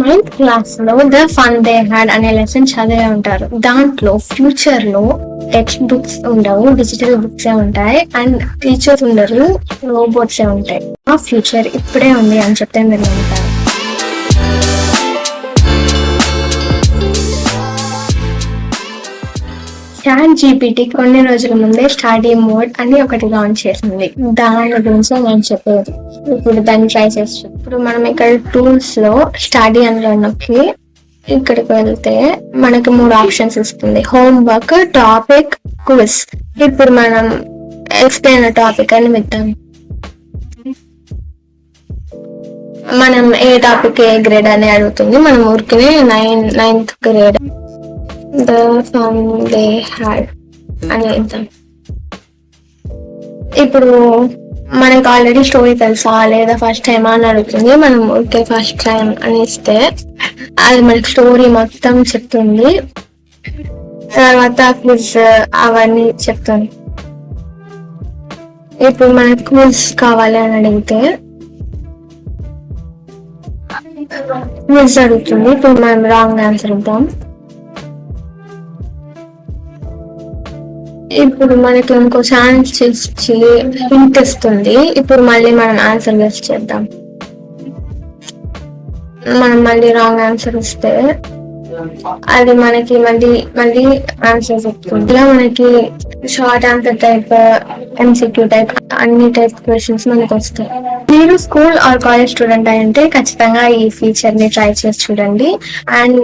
Ninth class లో the fun they had అనే lesson చదివే ఉంటారు. దాంట్లో ఫ్యూచర్ లో టెక్స్ట్ బుక్స్ ఉండవు, డిజిటల్ బుక్స్ ఉంటాయి అండ్ టీచర్స్ ఉండరు, రోబోట్స్ ఉంటాయి. ఆ ఫ్యూచర్ ఇప్పుడే ఉంది అని చెప్తే మీరు అంటారు. ChatGPT కొన్ని రోజుల ముందే స్టడీ మోడ్ అని ఒకటి లాంచ్ చేసింది. దాని గురించి నేను చెప్పేది. ఇప్పుడు దాన్ని ట్రై చేసి ఇప్పుడు మనం ఇక్కడ టూల్స్ లో స్టడీ అందులో నొక్కి ఇక్కడికి వెళ్తే మనకి 3 ఆప్షన్స్ ఇస్తుంది: హోంవర్క్, టాపిక్, క్విజ్. ఇప్పుడు మనం ఎక్స్ప్లెయిన్ టాపిక్ అని విద్దాం. మనం ఏ టాపిక్ ఏ గ్రేడ్ అని అడుగుతుంది. మనం ఊరికే 9th grade the fun they had అని ఇద్దాం. ఇప్పుడు మనకి ఆల్రెడీ స్టోరీ తెలుసా లేదా ఫస్ట్ టైం అని అడుగుతుంది. మనం ఓకే ఫస్ట్ టైం అని ఇస్తే అది మనకి స్టోరీ మొత్తం చెప్తుంది. తర్వాత క్విజ్ అవన్నీ చెప్తుంది. ఇప్పుడు మనకి క్విజ్ కావాలి అని అడిగితే క్విజ్ అడుగుతుంది. ఇప్పుడు మనం రాంగ్ ఆన్సర్ ఇద్దాం. ఇప్పుడు మనకి ఇంకో ఛాన్స్ ఇచ్చి హింట్ ఇస్తుంది. ఇప్పుడు మళ్ళీ మనం ఆన్సర్ గెస్ చేద్దాం. మనం మళ్ళీ రాంగ్ ఆన్సర్ ఇస్తే అది మనకి మళ్ళీ ఆన్సర్ చెప్తుంది. ఇలా మనకి short answer type, MCQ type అన్ని టైప్ క్వశ్చన్స్ మనకి వస్తాయి. మీరు స్కూల్ ఆర్ కాలేజ్ స్టూడెంట్ అయితే ఖచ్చితంగా ఈ ఫీచర్ ని ట్రై చేసి చూడండి. అండ్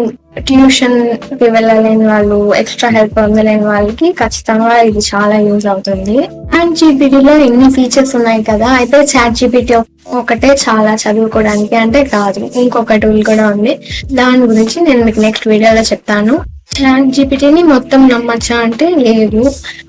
ట్యూషన్ కి వెళ్ళలేని వాళ్ళు, ఎక్స్ట్రా హెల్ప్ పొందలేని వాళ్ళకి ఖచ్చితంగా ఇది చాలా యూజ్ అవుతుంది. ChatGPT లో ఎన్ని ఫీచర్స్ ఉన్నాయి కదా, అయితే ChatGPT ఒకటే చాలా చదువుకోవడానికి అంటే కాదు, ఇంకొక టూల్ కూడా ఉంది. దాని గురించి నేను మీకు నెక్స్ట్ వీడియోలో చెప్తాను. ChatGPT ని మొత్తం నమ్మచ్చా అంటే లేదు.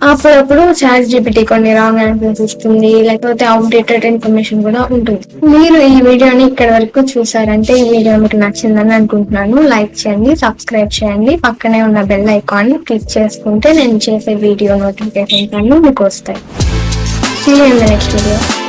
అప్పుడప్పుడు ChatGPT కొన్ని రాంగ్ ఆన్సర్స్ ఇస్తుంది, లేకపోతే అవుట్డేటెడ్ ఇన్ఫర్మేషన్ కూడా ఉంటుంది. మీరు ఈ వీడియోని ఇక్కడ వరకు చూసారంటే ఈ వీడియో మీకు నచ్చిందని అనుకుంటున్నాను. లైక్ చేయండి, సబ్స్క్రైబ్ చేయండి, పక్కనే ఉన్న బెల్ ఐకాన్ క్లిక్ చేసుకుంటే నేను చేసే వీడియో నోటిఫికేషన్స్ అన్ని మీకు వస్తాయి. See you in the next video.